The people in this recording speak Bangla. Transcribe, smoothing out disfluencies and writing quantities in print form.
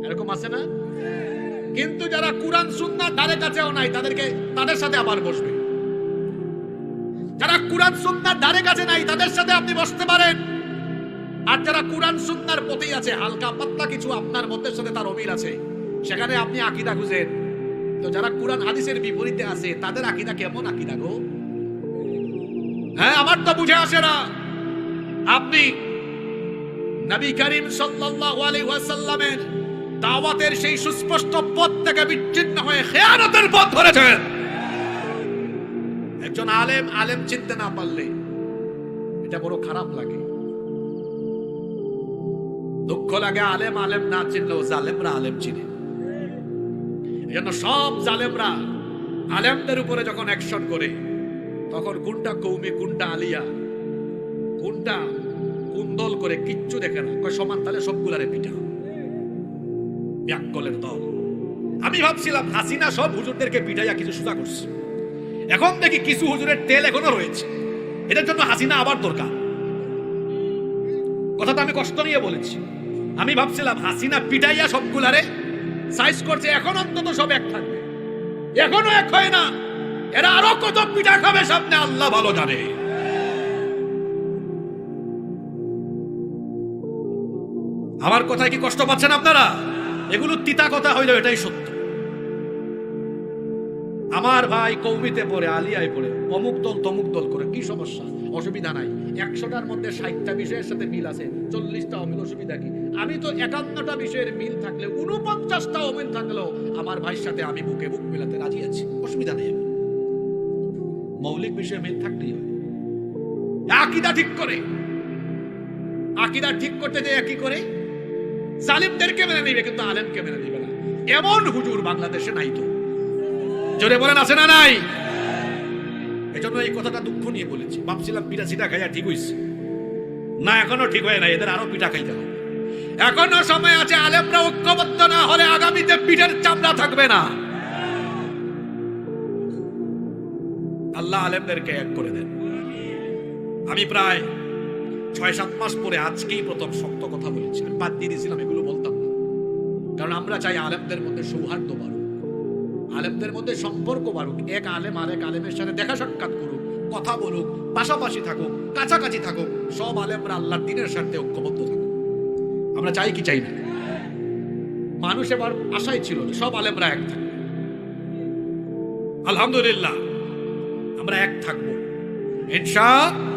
এরকম আছে না? কিন্তু যারা কুরআন সুন্নাহর ধারে কাছেও নাই তাদের সাথে আবার বসবে। যারা কুরআন সুন্নাহর ধারে কাছে নাই তাদের সাথে আপনি বসতে পারেন। আর যারা কুরআন সুন্নাহর পথেই আছে, হালকা পাতলা কিছু আপনার মধ্যে সাথে তার অমিল আছে, সেখানে আপনি আকীদা খুঁজেন। তো যারা কুরআন হাদিসের বিপরীতে আছে তাদের আকীদা কেমন আকীদা গো? হ্যাঁ, আমার তো বুঝে আসে না। আপনি নবী করিম সাল্লাল্লাহু আলাইহি ওয়াসাল্লামের দাওয়াতের সেই সুস্পষ্ট পথ থেকে বিচ্ছিন্ন হয়ে খেয়ানতের পথ ধরেছেন। একজন আলেম চিনতে না পারলে এটা বড় খারাপ লাগে, দুঃখ লাগে। আলেম না চিনলেও জালেমরা আলেম চিনে। এজন্য সব জালেমরা আলেমদের উপরে যখন অ্যাকশন করে, তখন কোনটা কৌমি, কোনটা আলিয়া, কোনটা কোন দল করে কিচ্ছু দেখে না, সমান তালে সবগুলারে পিটা। ব্যাককলের দল। আমি ভাবছিলাম হাসিনা সব হুজুরদেরকে পিটাইয়া কিছু সুজা করছে, এখন দেখি কিছু হুজুরের তেল এখনো রয়েছে। এটার জন্য হাসিনা আবার দরকার। কথাটা আমি কষ্ট নিয়ে বলেছি। আমি ভাবছিলাম হাসিনা পিটাইয়া সবগুলারে সাইজ করছে, এখন অন্তত সব এক থাকবে। এখনো এক হয় না, এরা আরো কত পিটা খাবে সামনে আল্লাহ ভালো জানে। আমার কথায় কি কষ্ট পাচ্ছেন আপনারা? এগুলো তিতা কথা হইলো, এটাই সত্য। আমার ভাই কৌমিতে পড়ে, আলিয়ায় পড়ে, অমুক দল তমুক দল করে, কি সমস্যা? অসুবিধা নাই। 100টার মধ্যে 60টা বিষয়ের সাথে মিল আছে, 40টা অমিল, অসুবিধা কি? আমি তো 51টা বিষয়ের মিল থাকলে 49টা অমিল থাকলেও আমার ভাইয়ের সাথে আমি বুকে বুক মেলাতে রাজি আছি, অসুবিধা নেই। মৌলিক বিষয়ে মিল থাকলেই হয়। আকীদা ঠিক করে, আকীদা ঠিক করতে যে কি করে জালিমদেরকে মেনে নিবে, কিন্তু আলেমকে মেনে নিবে না। এমন হুজুর বাংলাদেশে নাই তো, জোরে বলেন আছে না নাই? এজন্য এই কথাটা দুঃখ নিয়ে বলেছি। ভাবছিলাম পিঠা সিটা খাইয়া ঠিক হইছে না, এখনো ঠিক হয় না, এদের আরো পিঠা খাইতে হবে। এখনো সময় আছে। আলেমরা ঐক্যবদ্ধ না হলে আগামীতে পিঠের চামড়া থাকবে না। আল্লাহ আলেমদেরকে এক করে দেন। আমি প্রায় 6-7 মাস পরে আজকেই প্রথম শক্ত কথা বলেছি। আমি বাদ দিয়ে দিয়েছিলাম, এগুলো বলতাম না, কারণ আমরা চাই আলেমদের মধ্যে সৌহার্দ্য বাড়ুক, আলেমদের মধ্যে সম্পর্ক বাড়ুক। এক আলেম আরেক আলেমের সাথে দেখা সাক্ষাৎ করুক, কথা বলুক, পাশাপাশি থাকুক, কাছাকাছি থাকুক। সব আলেমরা আল্লাহর দ্বীনের স্বার্থে ঐক্যবদ্ধ থাকুক। আমরা চাই কি চাই না? মানুষ এবার আশাই ছিল যে সব আলেমরা এক থাকবে। আলহামদুলিল্লাহ আমরা এক থাকবো ইনশাআল্লাহ।